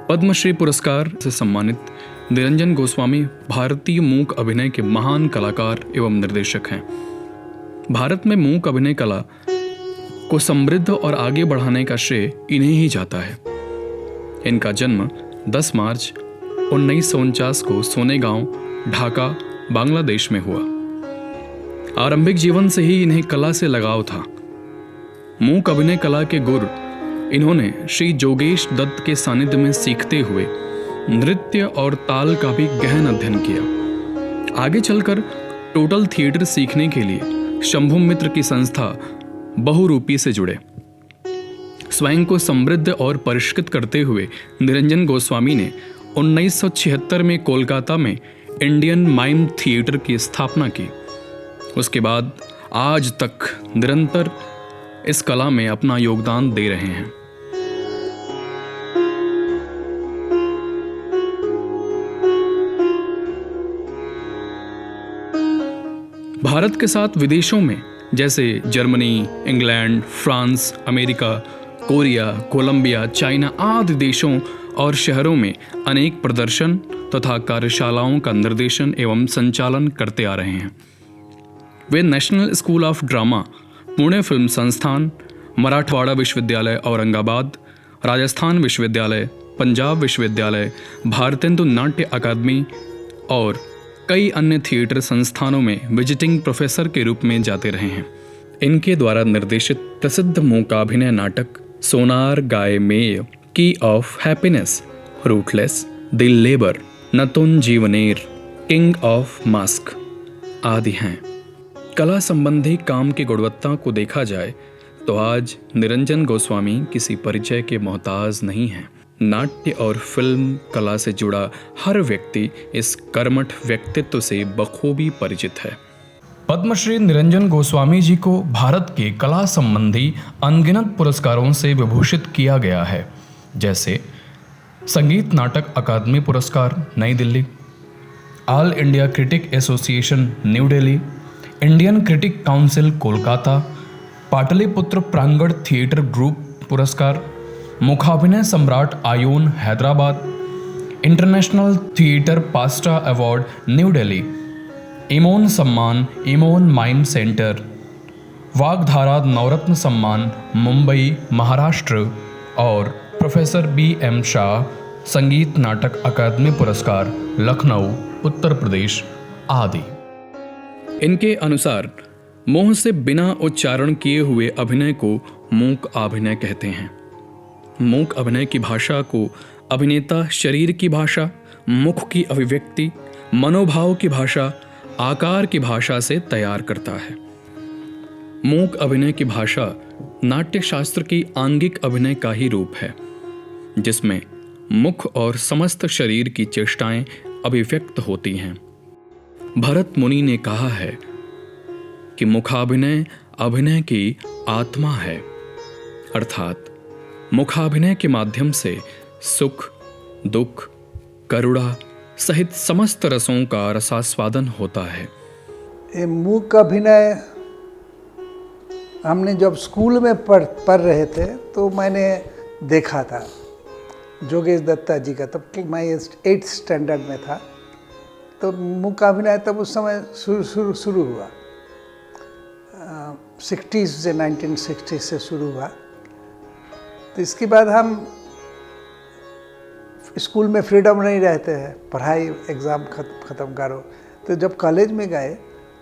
पद्मश्री पुरस्कार से सम्मानित निरंजन गोस्वामी भारतीय मूक अभिनय के महान कलाकार एवं निर्देशक हैं। भारत में मूक अभिनय कला को समृद्ध और आगे बढ़ाने का श्रेय इन्हें ही जाता है। इनका जन्म 10 मार्च 1949 को सोनेगांव, ढाका, बांग्लादेश में हुआ। आरंभिक जीवन से ही इन्हें कला से लगाव था। मूक अभिनय कला के गुर इन्होंने श्री जोगेश दत्त के सानिध्य में सीखते हुए नृत्य और ताल का भी गहन अध्ययन किया। आगे चलकर टोटल थिएटर सीखने के लिए शंभु मित्र की संस्था बहुरूपी से जुड़े। स्वयं को समृद्ध और परिष्कृत करते हुए निरंजन गोस्वामी ने 1976 में कोलकाता में इंडियन माइम थिएटर की स्थापना की। उसके बाद आज तक निरंतर इस कला में अपना योगदान दे रहे हैं। भारत के साथ विदेशों में जैसे Germany, England, France, America, Korea, Colombia, China आदि देशों और शहरों में अनेक प्रदर्शन तथा कार्यशालाओं का निर्देशन एवं संचालन करते आ रहे हैं। वे national school of drama, Pune film संस्थान, मराठवाड़ा विश्वविद्यालय औरंगाबाद, राजस्थान विश्वविद्यालय, पंजाब विश्वविद्यालय, भारतेंदु नाट्य अकादमी और कई अन्य थिएटर संस्थानों में विजिटिंग प्रोफेसर के रूप में जाते रहे हैं। इनके द्वारा निर्देशित प्रसिद्ध मूकाभिनय नाटक सोनार गाय मेय, की ऑफ हैप्पीनेस, रूटलेस, दिल labour, Natun जीवनेर, king of mask आदि हैं। कला संबंधी काम की गुणवत्ता को देखा जाए तो आज निरंजन गोस्वामी किसी परिचय के मोहताज नहीं हैं। नाट्य और फिल्म कला से जुड़ा हर व्यक्ति इस कर्मठ व्यक्तित्व से बखूबी परिचित है। पद्मश्री निरंजन गोस्वामी जी को भारत के कला संबंधी अनगिनत पुरस्कारों से विभूषित किया गया है, जैसे संगीत नाटक अकादमी पुरस्कार नई Delhi, all India critic association new Delhi, Indian critic council Kolkata, Pataliputra प्रांगण थिएटर ग्रुप पुरस्कार, मुखाभिनय सम्राट ion Hyderabad, international theatre pasta award new Delhi, Imon सम्मान इमोन माइम सेंटर, वागधारा नवरत्न सम्मान मुंबई महाराष्ट्र और प्रोफेसर BM शाह संगीत नाटक अकादमी पुरस्कार लखनऊ उत्तर प्रदेश आदि। इनके अनुसार मुंह से बिना उच्चारण किए हुए अभिनय को मूक अभिनय कहते हैं। मूक अभिनय की भाषा को अभिनेता शरीर की भाषा, मुख की अभिव्यक्ति, मनोभाव की भाषा, आकार की भाषा से तैयार करता है। मूक अभिनय की भाषा नाट्य शास्त्र की आंगिक अभिनय का ही रूप है, जिसमें मुख और समस्त शरीर की चेष्टाएं अभिव्यक्त होती हैं। भरत मुनि ने कहा है कि मुखाभिनय अभिनय की आत्मा है, अर्थात मुखाभिनय के माध्यम से सुख, दुख, करुणा सहित समस्त रसों का रसास्वादन होता है। ये मूक अभिनय हमने जब स्कूल में पढ़ रहे थे तो मैंने देखा था जोगेश दत्ता जी का, तब कि मैं 8th स्टैंडर्ड में था। तो मूकाभिनय तब उस समय शुरू हुआ, 60s से 1960 से शुरू हुआ। तो इसके बाद हम स्कूल में फ्रीडम नहीं रहते हैं, पढ़ाई एग्ज़ाम ख़त्म करो। तो जब कॉलेज में गए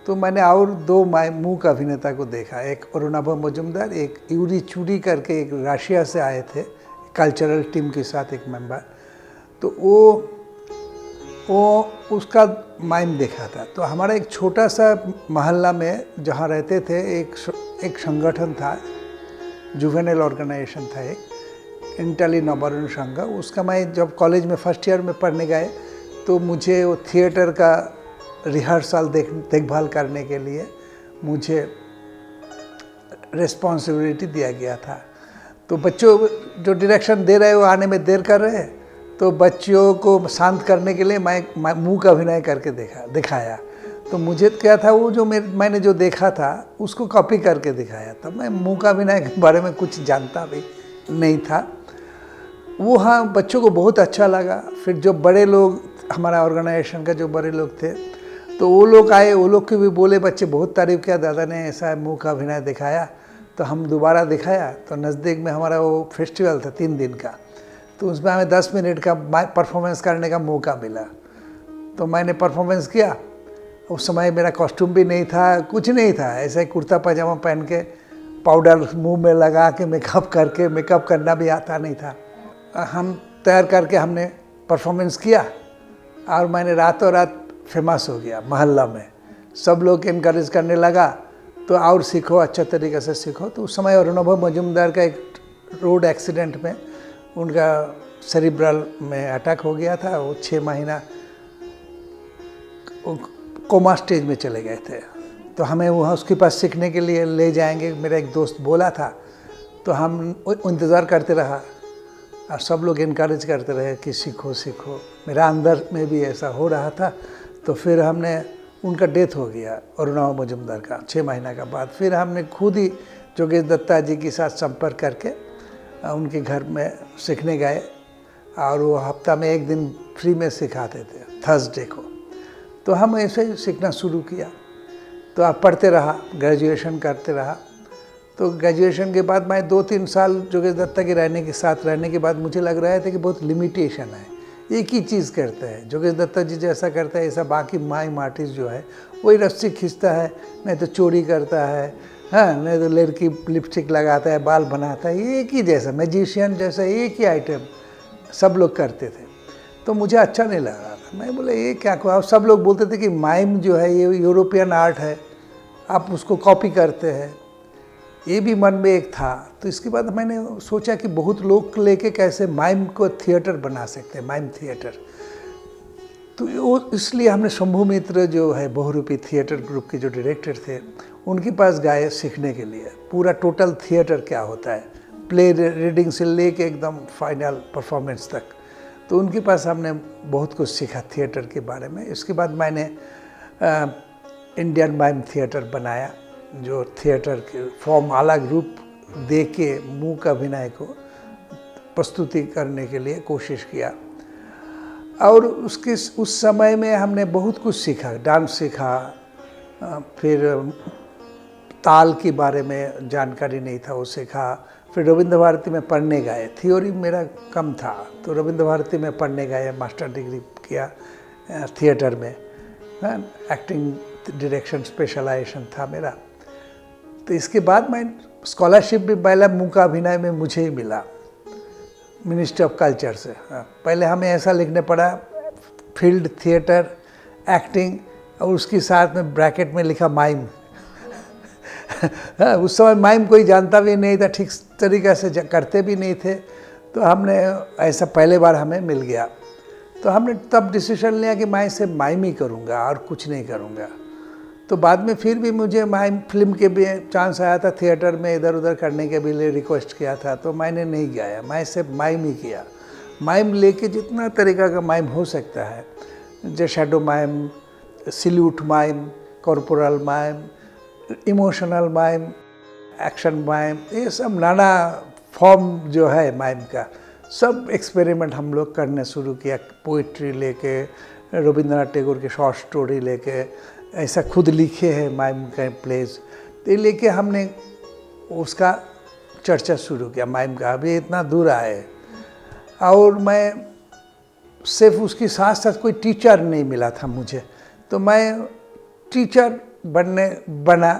तो मैंने और 2 मूक अभिनेता को देखा, एक अरुणाभ मजुमदार, एक यूरी चूरी करके एक रशिया से आए थे कल्चरल टीम के साथ एक मेंबर। तो वो उसका माइम देखा था। तो हमारा एक छोटा सा मोहल्ला में जहाँ रहते थे एक संगठन था, जुवेनाइल ऑर्गेनाइजेशन था, एक इंटली नवरण संघ। उसका मैं जब कॉलेज में फर्स्ट ईयर में पढ़ने गए तो मुझे वो थिएटर का रिहर्सल देखभाल करने के लिए मुझे रिस्पॉन्सिबिलिटी दिया गया था। तो बच्चों जो डायरेक्शन दे रहे वो आने में देर कर रहे, तो बच्चों को शांत करने के लिए मैं मूक अभिनय करके दिखाया। तो मुझे क्या था, वो जो मैंने जो देखा था उसको कॉपी करके दिखाया। तब मैं मूक अभिनय के बारे में कुछ जानता भी नहीं था। वो हाँ बच्चों को बहुत अच्छा लगा। फिर जो बड़े लोग, हमारा ऑर्गेनाइजेशन का जो बड़े लोग थे, तो वो लोग आए, वो लोग के भी बोले, बच्चे बहुत तारीफ़ किया, दादा ने ऐसा मुँह का अभिनय दिखाया। तो हम दोबारा दिखाया, तो नज़दीक में हमारा वो फेस्टिवल था 3 दिन का, तो उसमें हमें 10 मिनट का परफॉर्मेंस करने का मौका मिला। तो मैंने परफॉर्मेंस किया। उस समय मेरा कॉस्ट्यूम भी नहीं था, कुछ नहीं था, ऐसे ही कुर्ता पजामा पहन के, पाउडर मुंह में लगा के, मेकअप करके, मेकअप करना भी आता नहीं था। हम तैयार करके हमने परफॉर्मेंस किया और मैंने रातों रात फेमस हो गया मोहल्ला में। सब लोग इनकरेज करने लगा, तो और सीखो, अच्छा तरीके से सीखो। तो उस समय अरुणभ मजूमदार का एक रोड एक्सीडेंट में उनका सेरिब्रल में अटैक हो गया था। वो 6 महीना कोमा स्टेज में चले गए थे। तो हमें वहाँ उसके पास सीखने के लिए ले जाएंगे, मेरा एक दोस्त बोला था। तो हम इंतज़ार करते रहा और सब लोग इनकरेज करते रहे कि सीखो सीखो। मेरा अंदर में भी ऐसा हो रहा था। तो फिर हमने, उनका डेथ हो गया अरुणभ मजूमदार का 6 महीना का बाद। फिर हमने खुद ही जोगेश दत्ता जी के साथ संपर्क करके उनके घर में सीखने गए, और वो हफ्ता में 1 दिन फ्री में सिखाते थे, थर्सडे को। तो हम ऐसे ही सीखना शुरू किया। तो आप पढ़ते रहा, ग्रेजुएशन करते रहा। तो ग्रेजुएशन के बाद मैं 2-3 साल जोगेश दत्ता के साथ रहने के बाद मुझे लग रहा था कि बहुत लिमिटेशन है, एक ही चीज़ करते हैं। जोगेश दत्ता जी जैसा करता है ऐसा बाकी माइम आर्टिस्ट जो है वही रस्सी खींचता है, नहीं तो चोरी करता है, हाँ, नहीं तो लड़की लिपस्टिक लगाता है, बाल बनाता है, एक ही जैसा मैजिशियन जैसा एक ही आइटम सब लोग करते थे। तो मुझे अच्छा नहीं लग रहा था। मैं बोला ये क्या हुआ। सब लोग बोलते थे कि माइम जो है ये यूरोपियन आर्ट है, आप उसको कॉपी करते हैं, ये भी मन में एक था। तो इसके बाद मैंने सोचा कि बहुत लोग लेके कैसे माइम को थिएटर बना सकते हैं, माइम थिएटर। तो वो इसलिए हमने शंभू मित्र जो है बहुरूपी थिएटर ग्रुप के जो डायरेक्टर थे, उनके पास गए सीखने के लिए पूरा टोटल थिएटर क्या होता है, प्ले रीडिंग से लेके एकदम फाइनल परफॉर्मेंस तक। तो उनके पास हमने बहुत कुछ सीखा थिएटर के बारे में। इसके बाद मैंने इंडियन माइम थिएटर बनाया, जो थिएटर के फॉर्म अलग रूप दे के मुँह का अभिनय को प्रस्तुति करने के लिए कोशिश किया। और उस समय में हमने बहुत कुछ सीखा, डांस सीखा, फिर ताल के बारे में जानकारी नहीं था वो सीखा। फिर रविंद्र भारती में पढ़ने गए, थ्योरी मेरा कम था, तो रविंद्र भारती में पढ़ने गए, मास्टर डिग्री किया थिएटर में, एक्टिंग डायरेक्शन स्पेशलाइजेशन था मेरा। तो इसके बाद मैं स्कॉलरशिप भी पहला मुँह का अभिनय में मुझे ही मिला मिनिस्ट्री ऑफ कल्चर से। पहले हमें ऐसा लिखने पड़ा फील्ड थिएटर एक्टिंग, और उसके साथ में ब्रैकेट में लिखा माइम। उस समय माइम कोई जानता भी नहीं था, ठीक तरीक़े से करते भी नहीं थे। तो हमने ऐसा पहले बार हमें मिल गया। तो हमने तब डिसीजन लिया कि मैं इसे माइम ही करूँगा और कुछ नहीं करूँगा। तो बाद में फिर भी मुझे माइम फिल्म के भी चांस आया था, थिएटर में इधर उधर करने के भी लिए रिक्वेस्ट किया था, तो मैंने नहीं गया, मैं सिर्फ माइम ही किया। माइम लेके जितना तरीका का माइम हो सकता है, जैसे shadow mime, silhouette mime, corporal mime, emotional mime, action mime, ये सब नाना फॉर्म जो है माइम का, सब एक्सपेरिमेंट हम लोग करने शुरू किया। पोइट्री लेके, रविंद्रनाथ टैगोर के शॉर्ट स्टोरी लेके, ऐसा खुद लिखे हैं माइम का प्लेस, तो ये लेके हमने उसका चर्चा शुरू किया माइम का। अभी इतना दूर आए, और मैं सिर्फ उसके साथ साथ कोई टीचर नहीं मिला था मुझे, तो मैं टीचर बना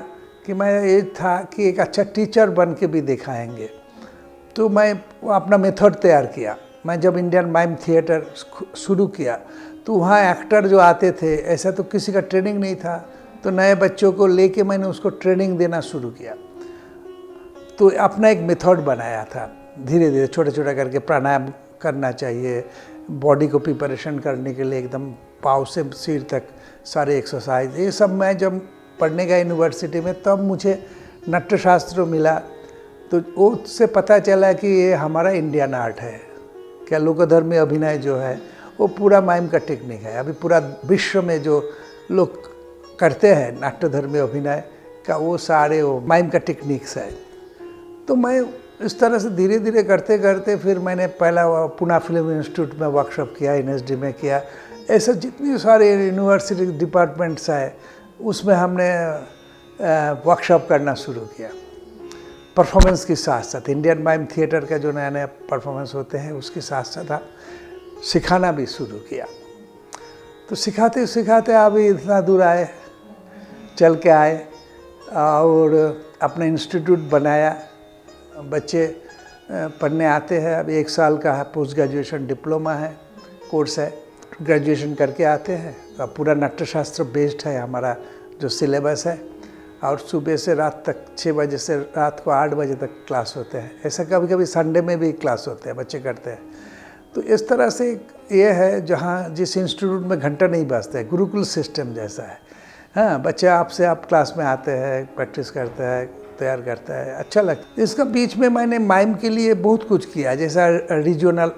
कि मैं ये था कि एक अच्छा टीचर बन के भी दिखाएंगे। तो मैं अपना मेथड तैयार किया। मैं जब इंडियन माइम थिएटर शुरू किया तो वहाँ एक्टर जो आते थे, ऐसा तो किसी का ट्रेनिंग नहीं था, तो नए बच्चों को लेके मैंने उसको ट्रेनिंग देना शुरू किया। तो अपना एक मेथड बनाया था, धीरे धीरे छोटा छोटा करके प्राणायाम करना चाहिए, बॉडी को प्रिपरेशन करने के लिए एकदम पाँव से सिर तक सारे एक्सरसाइज, ये सब मैं जब पढ़ने गया यूनिवर्सिटी में तब मुझे नाट्यशास्त्र मिला। तो उससे पता चला कि ये हमारा इंडियन आर्ट है, क्या लोकधर्मी अभिनय जो है वो पूरा माइम का टेक्निक है। अभी पूरा विश्व में जो लोग करते हैं नाट्यधर्मी अभिनय का, वो सारे वो माइम का टेक्निक्स है। तो मैं इस तरह से धीरे धीरे करते करते फिर मैंने पहला पुणे फिल्म इंस्टीट्यूट में वर्कशॉप किया, NSD में किया। ऐसे जितनी सारे यूनिवर्सिटी डिपार्टमेंट्स है उसमें हमने वर्कशॉप करना शुरू किया। परफॉर्मेंस के साथ साथ इंडियन माइम थिएटर का जो नया नया परफॉर्मेंस होते हैं उसके साथ साथ आप सिखाना भी शुरू किया। तो सिखाते सिखाते अभी इतना दूर आए, चल के आए और अपना इंस्टीट्यूट बनाया। बच्चे पढ़ने आते हैं। अभी 1 साल का है, पोस्ट ग्रेजुएशन डिप्लोमा है, कोर्स है, ग्रेजुएशन करके आते हैं। अब पूरा नाट्यशास्त्र बेस्ड है हमारा जो सिलेबस है, और सुबह से रात तक 6 बजे से रात को 8 बजे तक क्लास होते हैं। ऐसा कभी कभी संडे में भी क्लास होते हैं, बच्चे करते हैं। तो इस तरह से ये है जहाँ जिस इंस्टीट्यूट में घंटा नहीं बजता है, गुरुकुल सिस्टम जैसा है। हाँ, बच्चे आपसे आप क्लास में आते हैं, प्रैक्टिस करते हैं, तैयार करता है, अच्छा लगता है। इसका बीच में मैंने माइम के लिए बहुत कुछ किया, जैसा रीजनल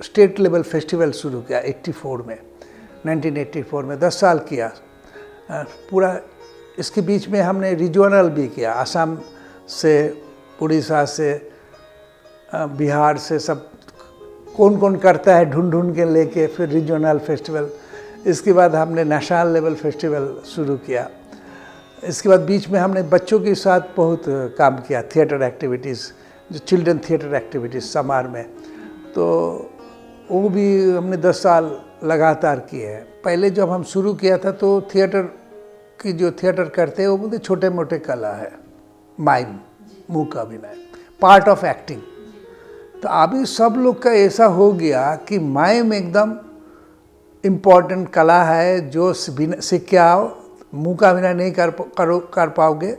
स्टेट लेवल फेस्टिवल शुरू किया 1984 में 10 साल किया पूरा। इसके बीच में हमने रीजनल भी किया, असम से, उड़ीसा से, बिहार से, सब कौन कौन करता है ढूंढ ढूंढ के लेके फिर रीजनल फेस्टिवल। इसके बाद हमने नेशनल लेवल फेस्टिवल शुरू किया। इसके बाद बीच में हमने बच्चों के साथ बहुत काम किया, थिएटर एक्टिविटीज़, जो चिल्ड्रन थिएटर एक्टिविटीज़ समार में, तो वो भी हमने 10 साल लगातार किए हैं। पहले जब हम शुरू किया था तो थिएटर की जो थिएटर करते हैं वो बोलते छोटे मोटे कला है, माइम, मुँह का अभिनय, पार्ट ऑफ एक्टिंग। तो अभी सब लोग का ऐसा हो गया कि माइम एकदम इम्पॉर्टेंट कला है, जो सीख के आओ, मुँह का अभिनय नहीं कर पाओगे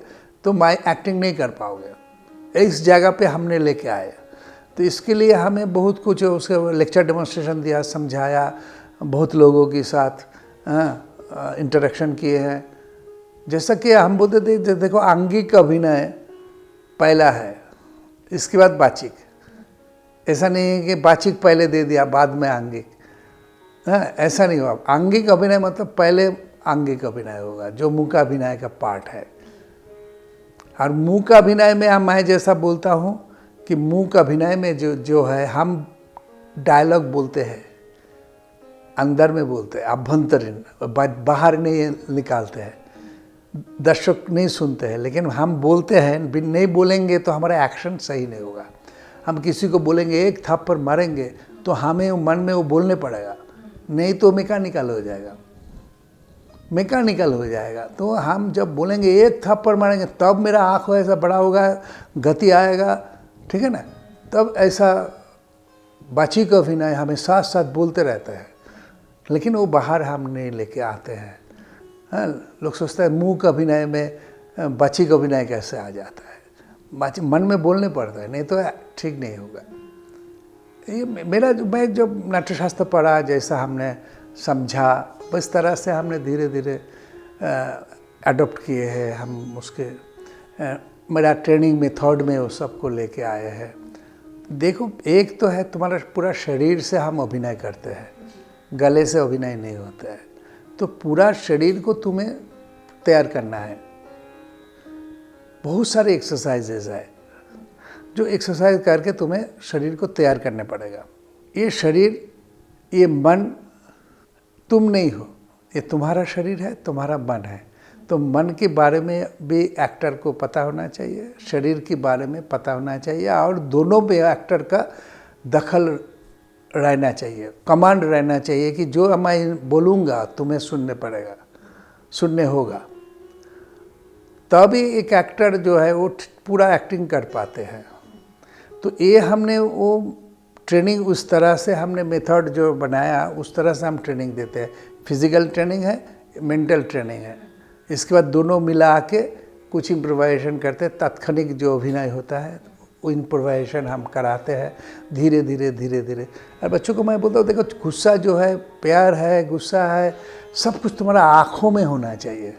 तो एक्टिंग नहीं कर पाओगे। इस जगह पे हमने लेके आए। तो इसके लिए हमें बहुत कुछ उसके लेक्चर डेमोन्स्ट्रेशन दिया, समझाया, बहुत लोगों के साथ इंटरेक्शन किए हैं। जैसा कि हम बोलते थे, देखो आंगिक अभिनय पहला है, इसके बाद बाचिक। ऐसा नहीं है कि बाचिक पहले दे दिया बाद में आंगिक, ऐसा नहीं हुआ। आंगिक अभिनय मतलब पहले आंगिक अभिनय होगा, जो मुँह का अभिनय का पार्ट है। और मुँह का अभिनय में मैं जैसा बोलता हूँ कि मुँह का अभिनय में जो है, हम डायलॉग बोलते हैं, अंदर में बोलते हैं, अभ्यंतरीण, बाहर नहीं निकालते हैं, दर्शक नहीं सुनते हैं, लेकिन हम बोलते हैं। नहीं बोलेंगे तो हमारा एक्शन सही नहीं होगा। हम किसी को बोलेंगे, एक थप्पड़ मारेंगे तो हमें मन में वो बोलने पड़ेगा, नहीं तो मैकेनिकल हो जाएगा, मैकेनिकल हो जाएगा। तो हम जब बोलेंगे, एक थप्पड़ मारेंगे, तब मेरा आँख ऐसा बड़ा होगा, गति आएगा, ठीक है ना। तब ऐसा बाची का अभिनय हमें साथ साथ बोलते रहते हैं, लेकिन वो बाहर हम नहीं लेके आते हैं। हाँ, लोग सोचते हैं मुँह का अभिनय में बाची का अभिनय कैसे आ जाता है। बाची मन में बोलने पड़ता है, नहीं तो ठीक नहीं होगा। ये मैं जब नाट्यशास्त्र पढ़ा, जैसा हमने समझा, बस तरह से हमने धीरे धीरे अडॉप्ट किए हैं। हम उसके मेरा ट्रेनिंग मेथड में वो सबको लेके आए हैं। देखो, एक तो है तुम्हारा पूरा शरीर से हम अभिनय करते हैं, गले से अभिनय नहीं होता है। तो पूरा शरीर को तुम्हें तैयार करना है। बहुत सारे एक्सरसाइजेज है, जो एक्सरसाइज करके तुम्हें शरीर को तैयार करने पड़ेगा। ये शरीर, ये मन तुम नहीं हो, ये तुम्हारा शरीर है, तुम्हारा मन है। तो मन के बारे में भी एक्टर को पता होना चाहिए, शरीर के बारे में पता होना चाहिए, और दोनों पे एक्टर का दखल रहना चाहिए, कमांड रहना चाहिए कि जो मैं बोलूँगा तुम्हें सुनने पड़ेगा, सुनने होगा। तभी एक एक्टर जो है वो पूरा एक्टिंग कर पाते हैं। तो ये हमने वो ट्रेनिंग उस तरह से हमने मेथड जो बनाया, उस तरह से हम ट्रेनिंग देते हैं। फिजिकल ट्रेनिंग है, मेंटल ट्रेनिंग है। इसके बाद दोनों मिला के कुछ इम्प्रोवाइजेशन करते हैं। तात्क्षणिक जो अभिनय होता है वो इम्प्रोवाइजेशन हम कराते हैं धीरे धीरे धीरे धीरे। और बच्चों को मैं बोलता हूँ, देखो गुस्सा जो है, प्यार है, गुस्सा है, सब कुछ तुम्हारा आँखों में होना चाहिए।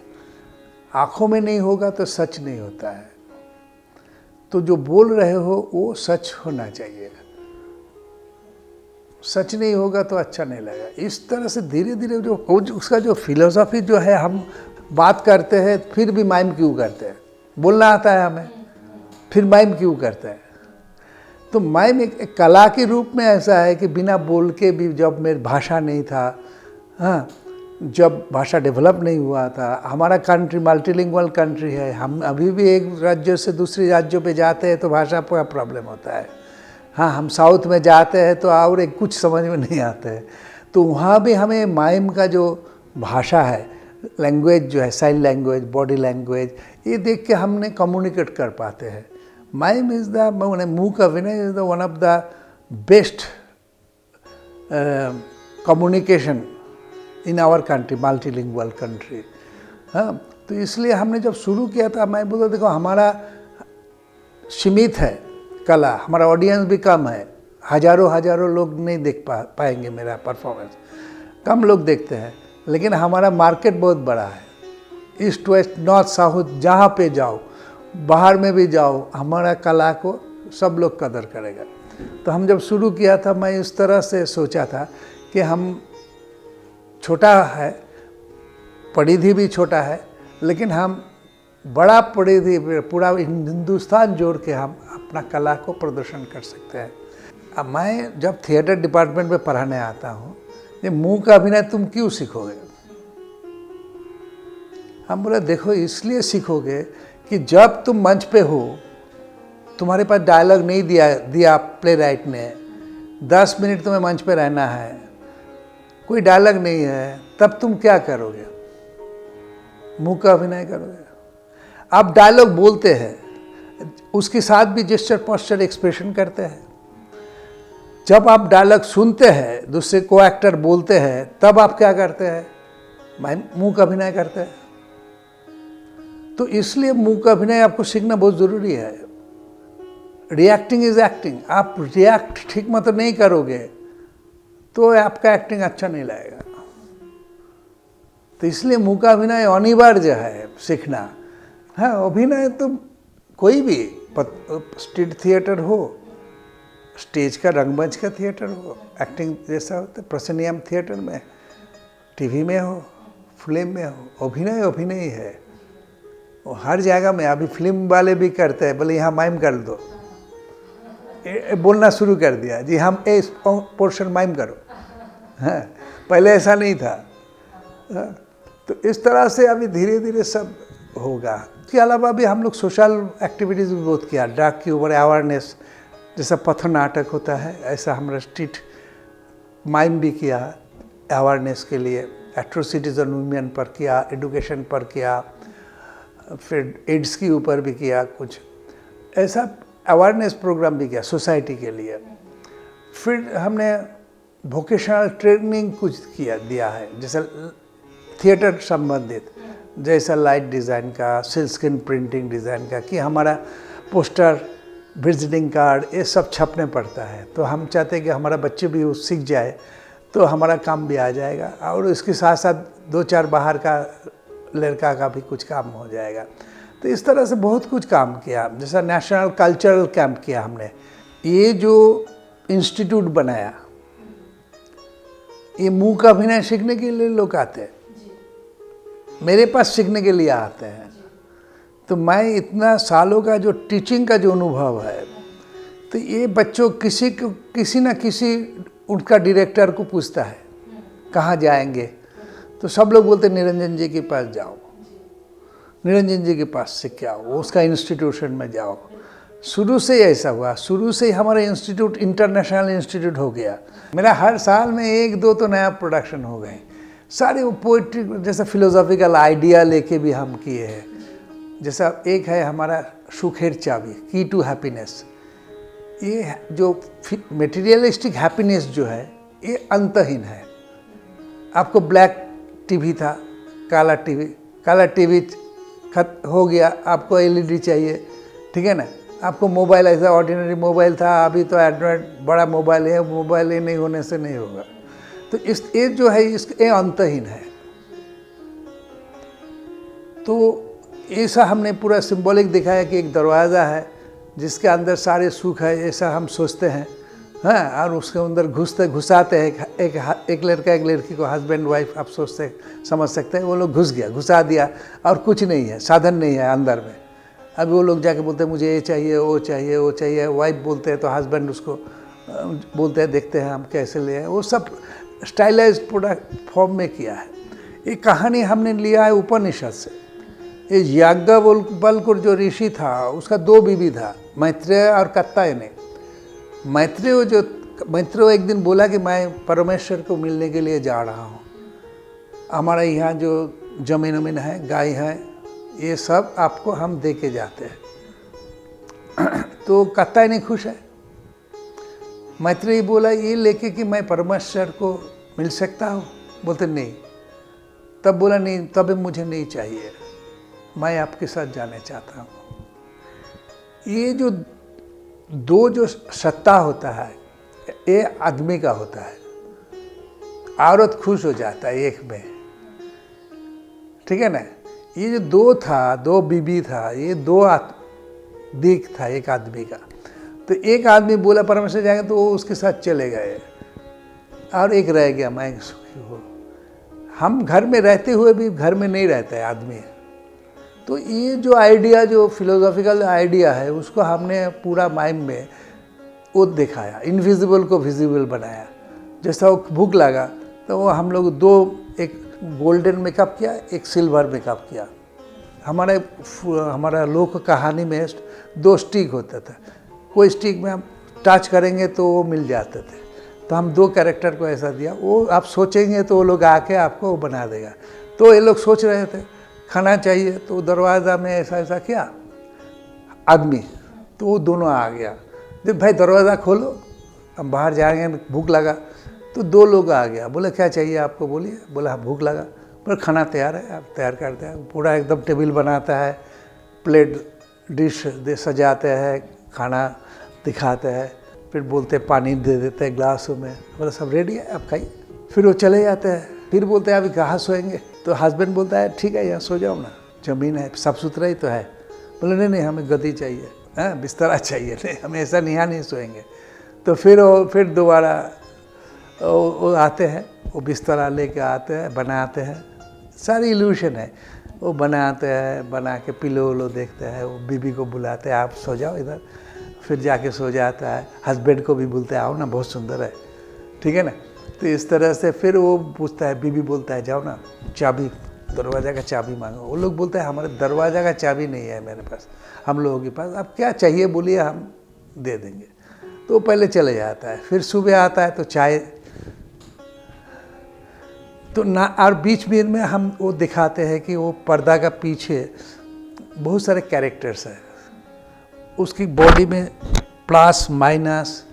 आँखों में नहीं होगा तो सच नहीं होता है। तो जो बोल रहे हो वो सच होना चाहिए, सच नहीं होगा तो अच्छा नहीं लगेगा। इस तरह से धीरे धीरे जो उसका जो फिलोसॉफी जो है, हम बात करते हैं फिर भी माइम क्यों करते हैं, बोलना आता है हमें, फिर माइम क्यों करते हैं। तो माइम एक कला के रूप में ऐसा है कि बिना बोल के भी, जब मेरी भाषा नहीं था, हाँ, जब भाषा डेवलप नहीं हुआ था, हमारा कंट्री मल्टीलिंगुअल कंट्री है, हम अभी भी एक राज्य से दूसरे राज्यों पे जाते हैं तो भाषा का प्रॉब्लम होता है। हाँ, हम साउथ में जाते हैं तो और एक कुछ समझ में नहीं आता है, तो वहाँ भी हमें माइम का जो भाषा है, लैंग्वेज जो है, साइन लैंग्वेज, बॉडी लैंग्वेज, ये देख के हमने कम्युनिकेट कर पाते हैं। माइम इज़ द, मुंह का अभिनय is the one of the best communication in our country, multilingual country. हाँ, तो इसलिए हमने जब शुरू किया था, मैं बोला देखो हमारा सीमित है कला, हमारा ऑडियंस भी कम है, हजारों लोग नहीं देख पाएंगे मेरा परफॉर्मेंस, कम लोग देखते हैं, लेकिन हमारा मार्केट बहुत बड़ा है, ईस्ट वेस्ट नॉर्थ साउथ जहाँ पे जाओ, बाहर में भी जाओ, हमारा कला को सब लोग कदर करेगा। तो हम जब शुरू किया था, मैं इस तरह से सोचा था कि हम छोटा है, परिधि भी छोटा है, लेकिन हम बड़ा परिधि, पूरा हिंदुस्तान जोड़ के हम अपना कला को प्रदर्शन कर सकते हैं। अब मैं जब थिएटर डिपार्टमेंट में पढ़ाने आता हूँ, ये मुंह का अभिनय तुम क्यों सीखोगे? हम बोले देखो इसलिए सीखोगे कि जब तुम मंच पे हो, तुम्हारे पास डायलॉग नहीं दिया प्ले राइट ने, 10 मिनट तुम्हें मंच पे रहना है, कोई डायलॉग नहीं है, तब तुम क्या करोगे? मुंह का अभिनय करोगे। आप डायलॉग बोलते हैं, उसके साथ भी जेस्चर पोस्चर एक्सप्रेशन करते हैं। जब आप डायलॉग सुनते हैं, दूसरे को एक्टर बोलते हैं, तब आप क्या करते हैं? मुंह का अभिनय करते हैं। तो इसलिए मुंह का अभिनय आपको सीखना बहुत ज़रूरी है। Reacting is acting. आप रिएक्ट ठीक मत नहीं करोगे तो आपका एक्टिंग अच्छा नहीं लगेगा। तो इसलिए मुंह का अभिनय अनिवार्य है सीखना। हाँ, अभिनय तो कोई भी, स्ट्रीट थिएटर हो, स्टेज का रंगमंच का थिएटर हो, एक्टिंग जैसा होता है, प्रोसेनियम थिएटर में, टीवी में हो, फिल्म में हो, अभिनय अभिनय ही है। वो हर जगह में, अभी फिल्म वाले भी करते हैं, बोले यहाँ माइम कर दो, बोलना शुरू कर दिया जी, हम इस पोर्शन माइम करो। हाँ, पहले ऐसा नहीं था। हाँ, तो इस तरह से अभी धीरे धीरे सब होगा। इसके अलावा भी हम लोग सोशल एक्टिविटीज़ भी बहुत किया, ड्रग के ऊपर अवेयरनेस, जैसा पथ नाटक होता है, ऐसा हमारा स्ट्रीट माइम भी किया अवेयरनेस के लिए, एट्रोसिटीज़ ऑन वुमेन पर किया, एजुकेशन पर किया, फिर एड्स के ऊपर भी किया, कुछ ऐसा अवेयरनेस प्रोग्राम भी किया सोसाइटी के लिए। फिर हमने वोकेशनल ट्रेनिंग कुछ दिया है, जैसे थिएटर संबंधित, जैसा लाइट डिज़ाइन का, सिल्क स्क्रीन प्रिंटिंग डिज़ाइन का, कि हमारा पोस्टर, विजिटिंग कार्ड, ये सब छपने पड़ता है। तो हम चाहते हैं कि हमारा बच्चे भी सीख जाए तो हमारा काम भी आ जाएगा, और इसके साथ साथ 2-4 बाहर का लड़का का भी कुछ काम हो जाएगा। तो इस तरह से बहुत कुछ काम किया, जैसा नेशनल कल्चरल कैंप किया हमने। ये जो इंस्टीट्यूट बनाया, ये मुंह का अभिनय सीखने के लिए लोग आते हैं, मेरे पास सीखने के लिए आते हैं। तो मैं इतना सालों का जो टीचिंग का जो अनुभव है, तो ये बच्चों किसी न किसी उनका डायरेक्टर को पूछता है कहाँ जाएंगे, तो सब लोग बोलते निरंजन जी के पास जाओ, निरंजन जी के पास सीख के आओ, उसका इंस्टीट्यूशन में जाओ। शुरू से ही ऐसा हुआ, शुरू से ही हमारा इंस्टीट्यूट इंटरनेशनल इंस्टीट्यूट हो गया। मेरा हर साल में 1-2 तो नया प्रोडक्शन हो गए। सारे वो पोइट्री, जैसा फिलोसॉफिकल आइडिया लेके भी हम किए हैं। जैसा एक है हमारा सुखेर चाबी, की टू हैप्पीनेस। ये जो मटेरियलिस्टिक हैप्पीनेस जो है, ये अंतहीन है। आपको ब्लैक टीवी था, काला टीवी हो गया, आपको एलईडी चाहिए, ठीक है ना। आपको मोबाइल, ऐसा ऑर्डिनरी मोबाइल था, अभी तो एंड्रॉयड बड़ा मोबाइल है, मोबाइल ये नहीं होने से नहीं होगा। तो ये जो है, ये अंतहीन है। तो ऐसा हमने पूरा सिंबॉलिक दिखाया कि एक दरवाज़ा है जिसके अंदर सारे सुख है, ऐसा हम सोचते हैं। हाँ, और उसके अंदर घुसाते हैं, एक लड़का एक लड़की को, हस्बैंड वाइफ आप समझ सकते हैं। वो लोग घुसा दिया और कुछ नहीं है, साधन नहीं है अंदर में। अभी वो लोग जाके बोलते हैं मुझे ये चाहिए वो चाहिए वो चाहिए, वाइफ बोलते हैं तो हस्बैंड उसको बोलते हैं देखते हैं हम कैसे ले आए, वो सब स्टाइलाइज्ड प्रोडक्ट फॉर्म में किया है। ये कहानी हमने लिया है उपनिषद से। ये याज्ञवल्क्य जो ऋषि था उसका 2 बीवी था, मैत्रेय और कात्यायनी। मैत्रेय एक दिन बोला कि मैं परमेश्वर को मिलने के लिए जा रहा हूँ, हमारे यहाँ जो जमीन उमीन है, गाय है, ये सब आपको हम दे के जाते हैं। तो कात्यायनी खुश है। मैत्रेय बोला ये लेके कि मैं परमेश्वर को मिल सकता हूँ, बोलते नहीं। तब बोला नहीं, तब मुझे नहीं चाहिए, मैं आपके साथ जाने चाहता हूँ। ये जो 2 जो सत्ता होता है ये आदमी का होता है, औरत खुश हो जाता है एक में, ठीक है ना। ये जो 2 था, 2 बीबी था, ये 2 दिख था एक आदमी का। तो एक आदमी बोला परमेश्वर जाएंगे, तो वो उसके साथ चले गए और एक रह गया, मैं सुखी हूँ। हम घर में रहते हुए भी घर में नहीं रहता है आदमी। तो ये जो आइडिया, जो फिलोसॉफिकल आइडिया है, उसको हमने पूरा माइंड में वो दिखाया, इनविजिबल को विजिबल बनाया। जैसा वो भूख लगा तो वो हम लोग 2, एक गोल्डन मेकअप किया, एक सिल्वर मेकअप किया। हमारा लोक कहानी में 2 स्टिक होता था, कोई स्टिक में हम टच करेंगे तो वो मिल जाते थे। तो हम 2 कैरेक्टर को ऐसा दिया, वो आप सोचेंगे तो वो लोग आके आपको वो बना देगा। तो ये लोग सोच रहे थे खाना चाहिए, तो दरवाज़ा में ऐसा ऐसा किया आदमी, तो वो दोनों आ गया, जब भाई दरवाज़ा खोलो हम बाहर जाएंगे, भूख लगा। तो 2 लोग आ गया, बोले क्या चाहिए आपको, बोलिए। बोला हाँ भूख लगा। बोले खाना तैयार है, आप तैयार करते हैं। पूरा एकदम टेबल बनाता है, प्लेट डिश सजाते हैं, खाना दिखाते हैं, फिर बोलते हैं पानी दे देते हैं ग्लासों में। बोला सब रेडी है, आप खाइए। फिर वो चले जाते हैं। फिर बोलते हैं अभी कहाँ सोएंगे, तो हस्बैंड बोलता है ठीक है यहाँ सो जाओ ना, ज़मीन है, साफ सुथरा ही तो है। बोले नहीं हमें गद्दी चाहिए, हाँ बिस्तरा चाहिए, नहीं हम ऐसा यहाँ नहीं सोएंगे। तो फिर दोबारा वो आते हैं, वो बिस्तरा लेके आते हैं, बनाते हैं, सारी इल्यूशन है। वो बनाते हैं, बना के पिलो उलो देखते हैं, वो बीबी को बुलाते हैं आप सो जाओ इधर, फिर जाके सो जाता है। हस्बैंड को भी बोलते हैं आओ ना बहुत सुंदर है, ठीक है ना। तो इस तरह से फिर वो पूछता है, बीबी बोलता है जाओ ना चाबी, दरवाज़ा का चाबी मांगो। वो लोग बोलते हैं हमारे दरवाज़ा का चाबी नहीं है मेरे पास, हम लोगों के पास, आप क्या चाहिए बोलिए हम दे देंगे। तो वो पहले चले जाता है। फिर सुबह आता है तो चाय तो ना, और बीच बीच में हम वो दिखाते हैं कि वो पर्दा का पीछे बहुत सारे कैरेक्टर्स हैं, उसकी बॉडी में प्लस माइनस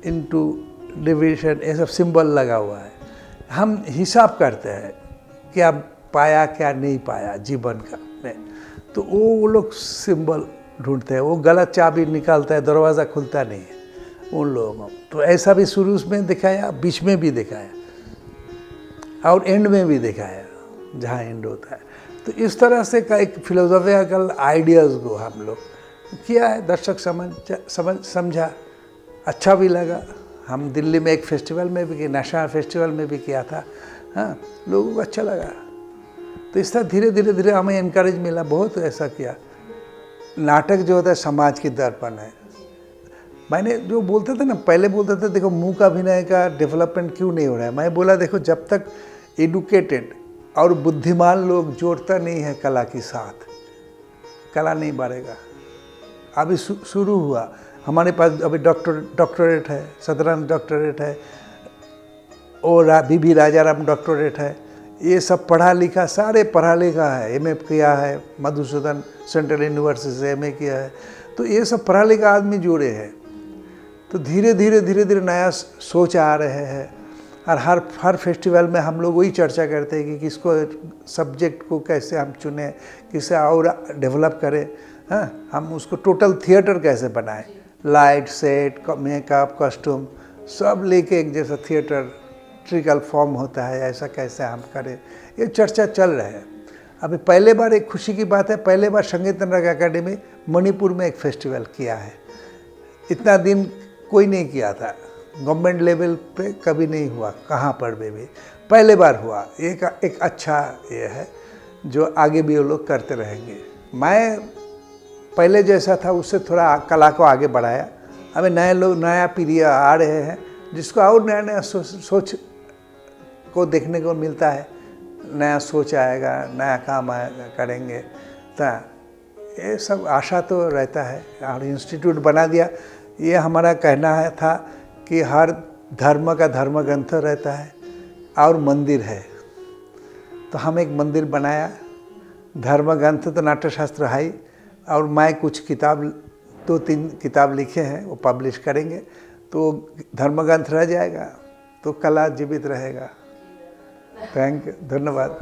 इनटू डिवीजन ये सब सिंबल लगा हुआ है। हम हिसाब करते हैं क्या पाया क्या नहीं पाया जीवन का में, तो वो लोग सिंबल ढूंढते हैं। वो गलत चाबी निकालता है, दरवाज़ा खुलता नहीं है उन लोगों को। तो ऐसा भी शुरू में दिखाया, बीच में भी दिखाया और एंड में भी दिखाया, जहाँ एंड होता है। तो इस तरह से का एक फिलोसॉफिकल आइडियाज़ को हम लोग किया है। दर्शक समझा, अच्छा भी लगा। हम दिल्ली में एक फेस्टिवल में भी, नेशनल फेस्टिवल में भी किया था, हाँ लोगों को अच्छा लगा। तो इस तरह धीरे धीरे हमें इनकरेज मिला, बहुत ऐसा किया। नाटक जो होता है समाज की दर्पण है। मैंने जो बोलते थे ना, पहले बोलते थे देखो मुंह का अभिनय का डेवलपमेंट क्यों नहीं हो रहा है, मैं बोला देखो जब तक एडुकेटेड और बुद्धिमान लोग जोड़ता नहीं है कला के साथ, कला नहीं बढ़ेगा। अभी शुरू हुआ, हमारे पास अभी डॉक्टरेट है, सदरन डॉक्टरेट है, और बीबी राजाराम डॉक्टरेट है। ये सब पढ़ा लिखा, सारे पढ़ा लिखा है, एमए किया है, मधुसूदन सेंट्रल यूनिवर्सिटी से एमए किया है। तो ये सब पढ़ा लिखा आदमी जुड़े हैं। तो धीरे धीरे नया सोच आ रहे हैं। और हर फेस्टिवल में हम लोग वही चर्चा करते हैं कि किसको सब्जेक्ट को कैसे हम चुने, किसे और डेवलप करें, हाँ हम उसको टोटल थिएटर कैसे बनाएं, लाइट सेट मेकअप कॉस्ट्यूम सब लेके एक जैसा थिएटर ट्रिकल फॉर्म होता है, ऐसा कैसे हम करें, ये चर्चा चल रहा है। अभी पहले बार एक खुशी की बात है, पहले बार संगीत नाटक अकेडमी मणिपुर में एक फेस्टिवल किया है। इतना दिन कोई नहीं किया था, गवर्नमेंट लेवल पे कभी नहीं हुआ, कहाँ पर भी पहले बार हुआ। एक अच्छा ये है जो आगे भी वो लोग करते रहेंगे। मैं पहले जैसा था उससे थोड़ा कला को आगे बढ़ाया। हमें नए लोग, नया पीढ़ी आ रहे हैं जिसको और नया नया सोच को देखने को मिलता है, नया सोच आएगा, नया काम आएगा, करेंगे। तो ये सब आशा तो रहता है। और इंस्टीट्यूट बना दिया, ये हमारा कहना है था कि हर धर्म का धर्म ग्रंथ रहता है और मंदिर है, तो हम एक मंदिर बनाया। धर्म ग्रंथ तो नाट्यशास्त्र है ही, और मैं कुछ किताब 2-3 किताब लिखे हैं, वो पब्लिश करेंगे, तो धर्म ग्रंथ रह जाएगा, तो कला जीवित रहेगा। थैंक यू, धन्यवाद।